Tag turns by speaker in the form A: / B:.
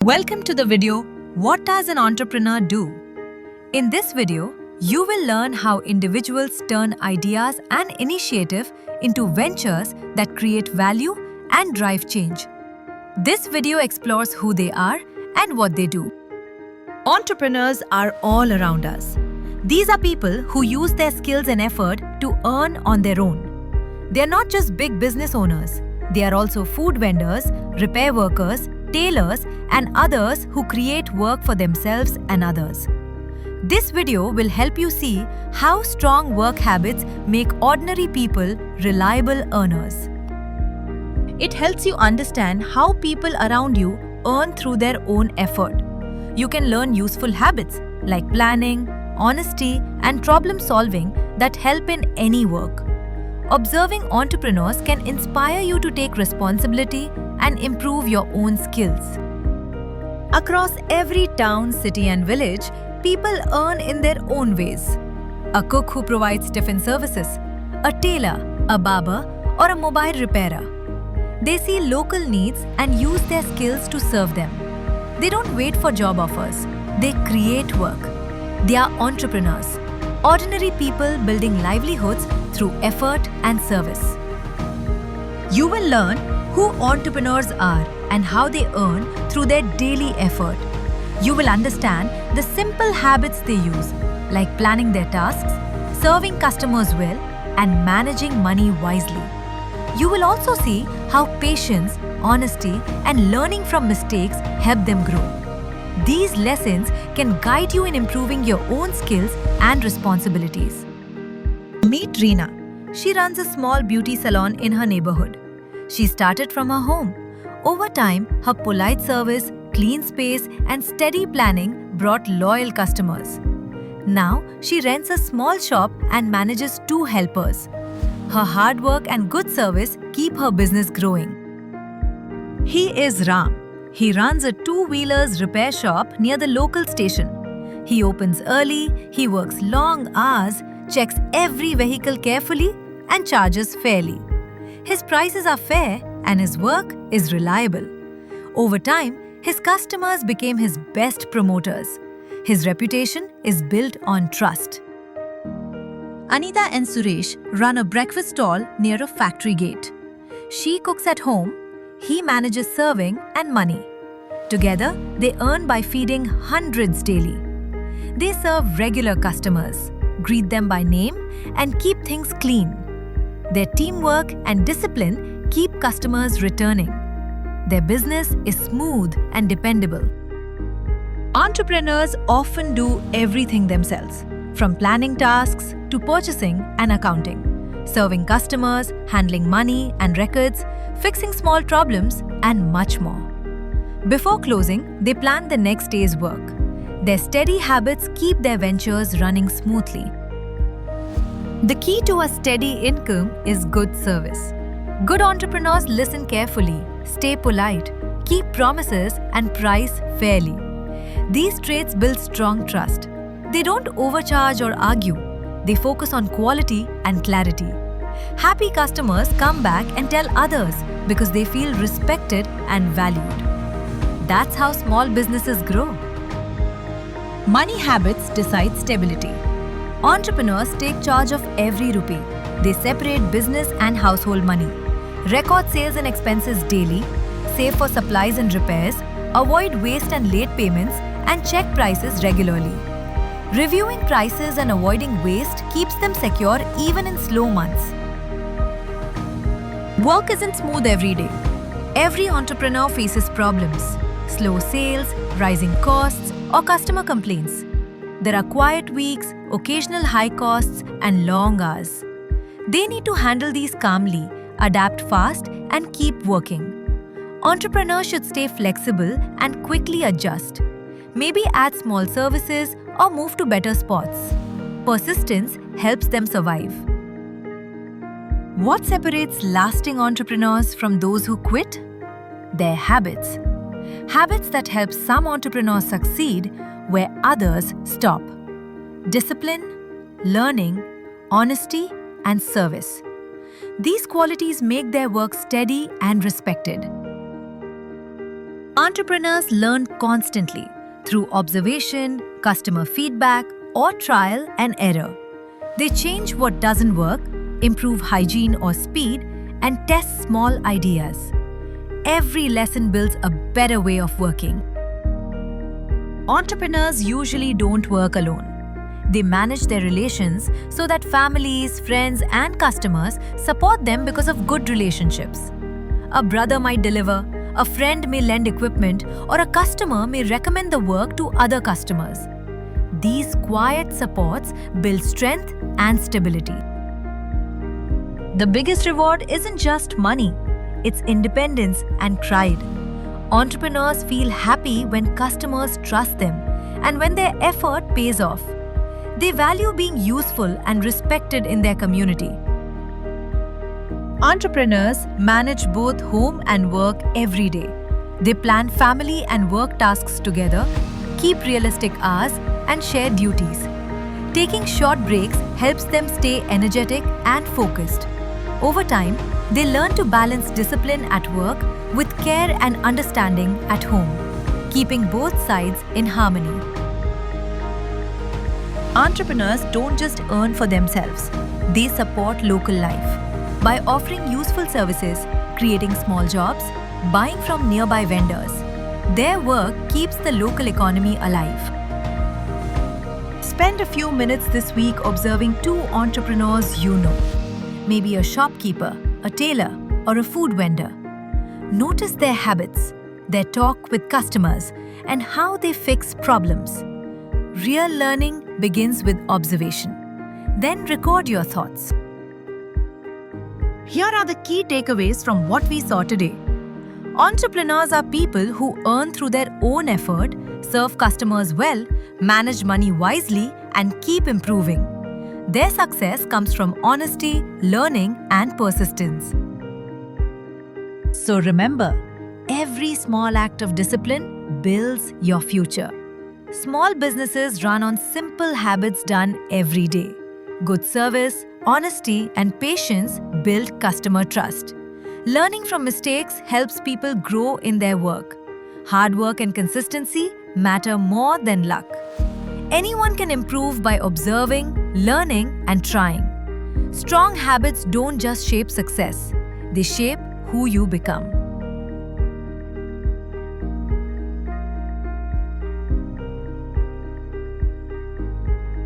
A: Welcome to the video, What does an entrepreneur do? In this video, you will learn how individuals turn ideas and initiative into ventures that create value and drive change. This video explores who they are and what they do. Entrepreneurs are all around us. These are people who use their skills and effort to earn on their own. They are not just big business owners. They are also food vendors, repair workers, tailors, and others who create work for themselves and others. This video will help you see how strong work habits make ordinary people reliable earners. It helps you understand how people around you earn through their own effort. You can learn useful habits like planning, honesty, and problem solving that help in any work. Observing entrepreneurs can inspire you to take responsibility and improve your own skills. Across every town, city, and village, people earn in their own ways. A cook who provides tiffin services, a tailor, a barber, or a mobile repairer. They see local needs and use their skills to serve them. They don't wait for job offers. They create work. They are entrepreneurs, ordinary people building livelihoods through effort and service. You will learn who entrepreneurs are and how they earn through their daily effort. You will understand the simple habits they use, like planning their tasks, serving customers well, and managing money wisely. You will also see how patience, honesty, and learning from mistakes help them grow. These lessons can guide you in improving your own skills and responsibilities. Meet Reena. She runs a small beauty salon in her neighborhood. She started from her home. Over time, her polite service, clean space, and steady planning brought loyal customers. Now, she rents a small shop and manages 2 helpers. Her hard work and good service keep her business growing. He is Ram. He runs a 2-wheelers repair shop near the local station. He opens early, he works long hours, checks every vehicle carefully, and charges fairly. His prices are fair and his work is reliable. Over time, his customers became his best promoters. His reputation is built on trust. Anita and Suresh run a breakfast stall near a factory gate. She cooks at home, he manages serving and money. Together, they earn by feeding hundreds daily. They serve regular customers, greet them by name, and keep things clean. Their teamwork and discipline keep customers returning. Their business is smooth and dependable. Entrepreneurs often do everything themselves, from planning tasks to purchasing and accounting, serving customers, handling money and records, fixing small problems, and much more. Before closing, they plan the next day's work. Their steady habits keep their ventures running smoothly. The key to a steady income is good service. Good entrepreneurs listen carefully, stay polite, keep promises, and price fairly. These traits build strong trust. They don't overcharge or argue. They focus on quality and clarity. Happy customers come back and tell others because they feel respected and valued. That's how small businesses grow. Money habits decide stability. Entrepreneurs take charge of every rupee. They separate business and household money, record sales and expenses daily, save for supplies and repairs, avoid waste and late payments, and check prices regularly. Reviewing prices and avoiding waste keeps them secure even in slow months. Work isn't smooth every day. Every entrepreneur faces problems: slow sales, rising costs, or customer complaints. There are quiet weeks, occasional high costs, and long hours. They need to handle these calmly, adapt fast, and keep working. Entrepreneurs should stay flexible and quickly adjust. Maybe add small services or move to better spots. Persistence helps them survive. What separates lasting entrepreneurs from those who quit? Their habits. Habits that help some entrepreneurs succeed where others stop. Discipline, learning, honesty, and service. These qualities make their work steady and respected. Entrepreneurs learn constantly through observation, customer feedback, or trial and error. They change what doesn't work, improve hygiene or speed, and test small ideas. Every lesson builds a better way of working. Entrepreneurs usually don't work alone. They manage their relations so that families, friends, and customers support them because of good relationships. A brother might deliver, a friend may lend equipment, or a customer may recommend the work to other customers. These quiet supports build strength and stability. The biggest reward isn't just money, it's independence and pride. Entrepreneurs feel happy when customers trust them and when their effort pays off. They value being useful and respected in their community. Entrepreneurs manage both home and work every day. They plan family and work tasks together, keep realistic hours, and share duties. Taking short breaks helps them stay energetic and focused. Over time, they learn to balance discipline at work with care and understanding at home, keeping both sides in harmony. Entrepreneurs don't just earn for themselves, they support local life. By offering useful services, creating small jobs, buying from nearby vendors, their work keeps the local economy alive. Spend a few minutes this week observing two entrepreneurs you know. Maybe a shopkeeper, a tailor, or a food vendor. Notice their habits, their talk with customers, and how they fix problems. Real learning begins with observation. Then record your thoughts. Here are the key takeaways from what we saw today. Entrepreneurs are people who earn through their own effort, serve customers well, manage money wisely, and keep improving. Their success comes from honesty, learning, and persistence. So remember, every small act of discipline builds your future. Small businesses run on simple habits done every day. Good service, honesty, and patience build customer trust. Learning from mistakes helps people grow in their work. Hard work and consistency matter more than luck. Anyone can improve by observing, learning, and trying. Strong habits don't just shape success, they shape who you become.